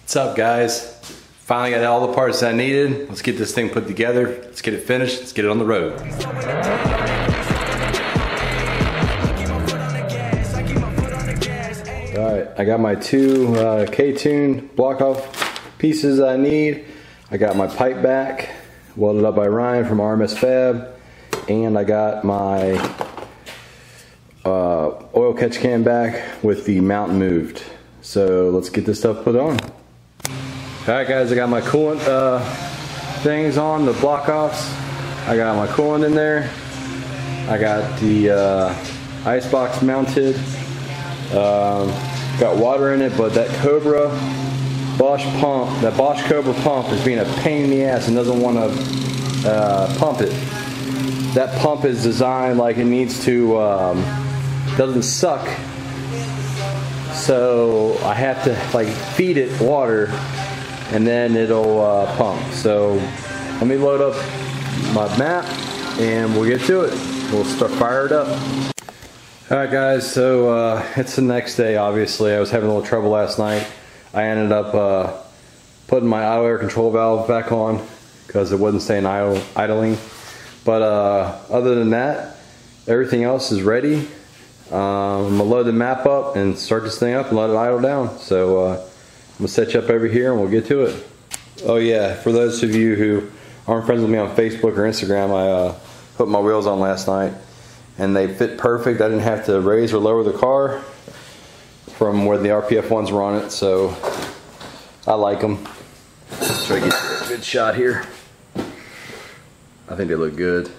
What's up, guys? Finally got all the parts I needed. Let's get this thing put together. Let's get it finished. Let's get it on the road. Alright, I got my two K-tune block off pieces I need. I got my pipe back welded up by Ryan from RMS Fab, and I got my oil catch can back with the mount moved. So let's get this stuff put on. Alright guys, I got my coolant things on, the block offs. I got my coolant in there. I got the ice box mounted. Got water in it, but that Bosch Cobra pump is being a pain in the ass and doesn't want to pump it. That pump is designed like it needs to, doesn't suck. So I have to like feed it water and then it'll pump. So let me load up my map and we'll get to it. We'll start fire it up. Alright guys, so it's the next day. Obviously I was having a little trouble last night. I ended up putting my auto air control valve back on because it wasn't staying idling. But other than that, everything else is ready. I'm gonna load the map up and start this thing up and let it idle down. So I'm gonna set you up over here and we'll get to it. Oh yeah, for those of you who aren't friends with me on Facebook or Instagram, I put my wheels on last night and they fit perfect. I didn't have to raise or lower the car from where the RPF ones were on it, so I like them. Try to get a good shot here. I think they look good.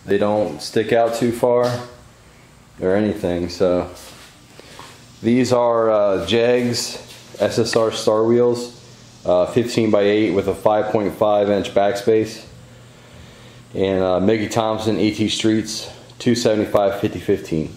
They don't stick out too far or anything. So these are Jegs SSR Star wheels, 15x8 with a 5.5 inch backspace, and Mickey Thompson ET Streets 275 50/15.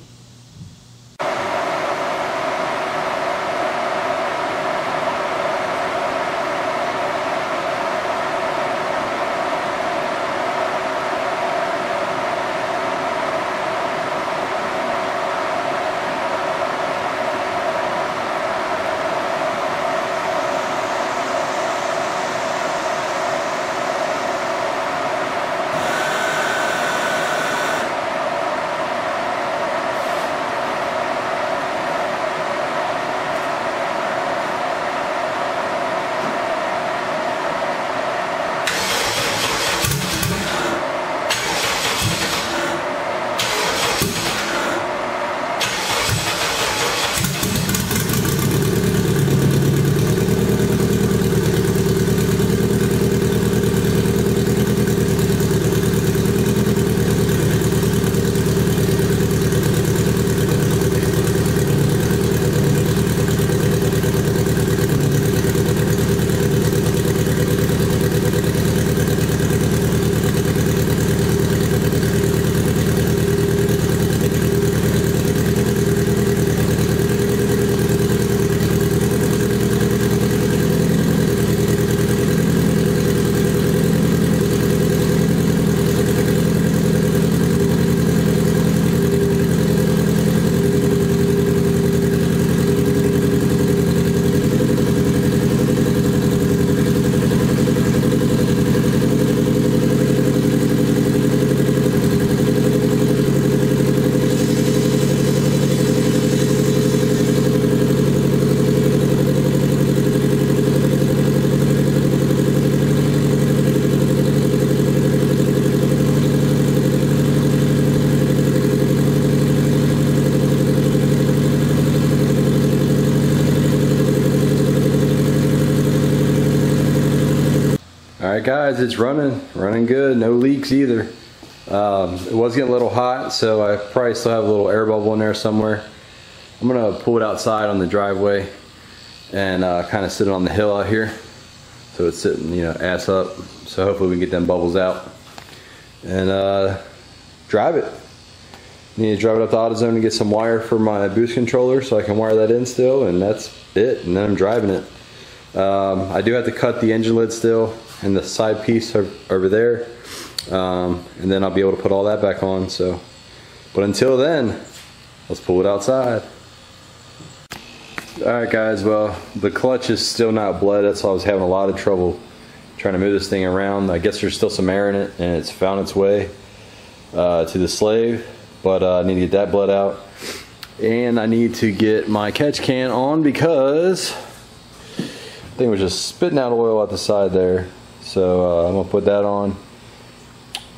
Alright guys, it's running good, no leaks either. It was getting a little hot, so I probably still have a little air bubble in there somewhere. I'm gonna pull it outside on the driveway and kind of sit it on the hill out here, so it's sitting, you know, ass up. So hopefully we can get them bubbles out and drive it. Need to drive it up to AutoZone to get some wire for my boost controller so I can wire that in still, and that's it. And then I'm driving it. I do have to cut the engine lid still and the side piece over there, and then I'll be able to put all that back on. So, but until then, let's pull it outside. Alright guys, well the clutch is still not bled. That's why I was having a lot of trouble trying to move this thing around. I guess there's still some air in it and it's found its way to the slave, but I need to get that bled out. And I need to get my catch can on because the thing was just spitting out oil out the side there. So I'm going to put that on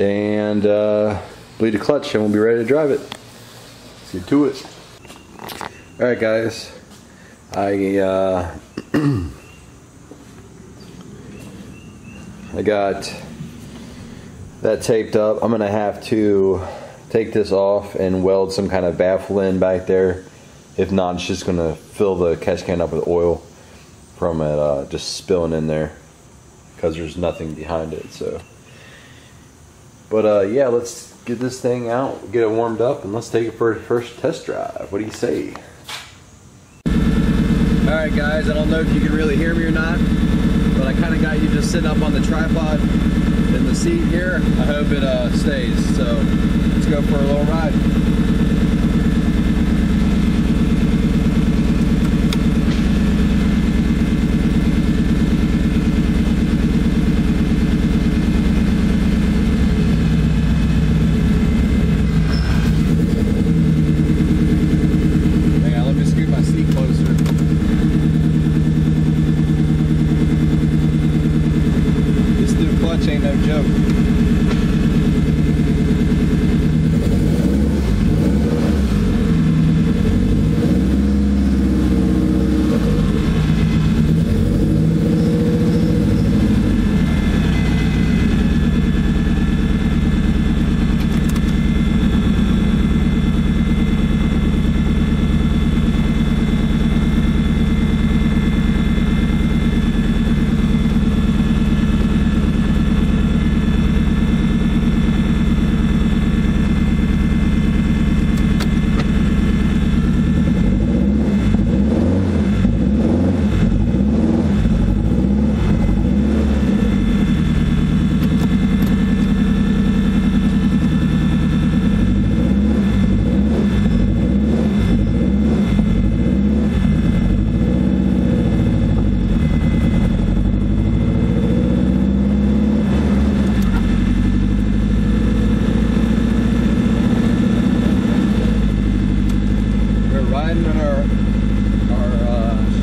and bleed the clutch and we'll be ready to drive it. Let's get to it. Alright guys, I got that taped up. I'm going to have to take this off and weld some kind of baffle in back there. If not, it's just going to fill the catch can up with oil from it just spilling in there because there's nothing behind it. So, but yeah, let's get this thing out, get it warmed up, and let's take it for a first test drive. What do you say? Alright guys, I don't know if you can really hear me or not, but I kind of got you just sitting up on the tripod in the seat here. I hope it stays. So let's go for a little ride. Hang on, let me scoot my seat closer. This new clutch ain't no joke.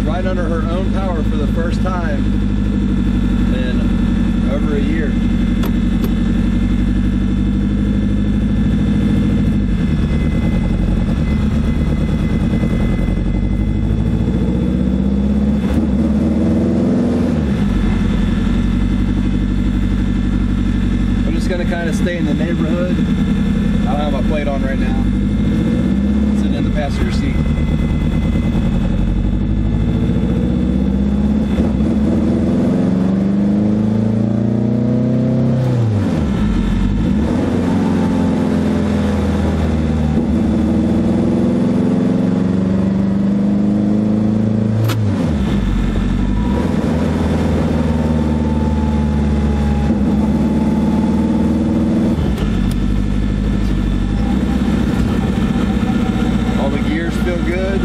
Right under her own power for the first time in over a year. I'm just going to kind of stay in the neighborhood. I don't have my plate on right now. Sitting in the passenger seat. Feel good.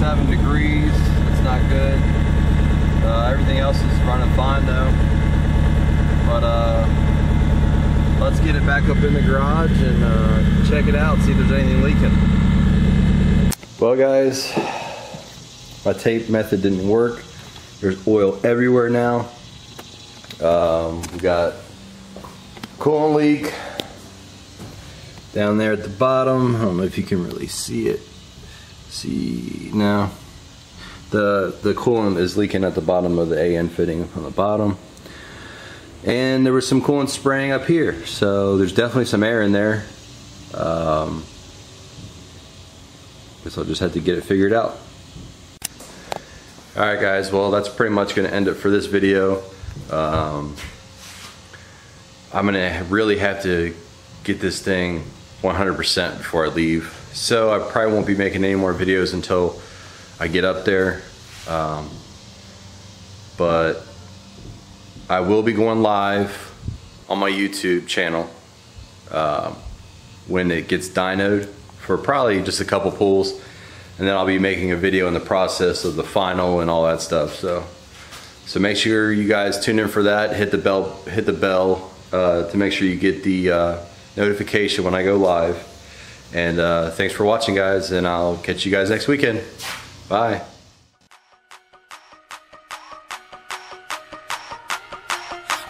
27 degrees. It's not good. Everything else is running fine though. But let's get it back up in the garage and check it out, see if there's anything leaking. Well guys, my tape method didn't work. There's oil everywhere now. We got coolant leak down there at the bottom. I don't know if you can really see it. See now, the coolant is leaking at the bottom of the AN fitting on the bottom, and there was some coolant spraying up here, so there's definitely some air in there. Guess I'll just have to get it figured out. Alright guys, well that's pretty much going to end it for this video. I'm going to really have to get this thing 100% before I leave, so I probably won't be making any more videos until I get up there, but I will be going live on my YouTube channel when it gets dynoed for probably just a couple pulls, and then I'll be making a video in the process of the final and all that stuff. So make sure you guys tune in for that. Hit the bell to make sure you get the notification when I go live. And thanks for watching guys, and I'll catch you guys next weekend. Bye.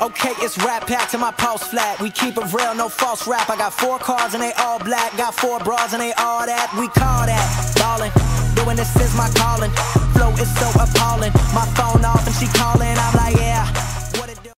Okay, it's rap packed to my pulse flat. We keep it real, no false rap. I got 4 cars and they all black. Got 4 bras and they all that. We call that ballin'. Doing this is my calling. Flow is so appalling. My phone off and she calling. I'm like,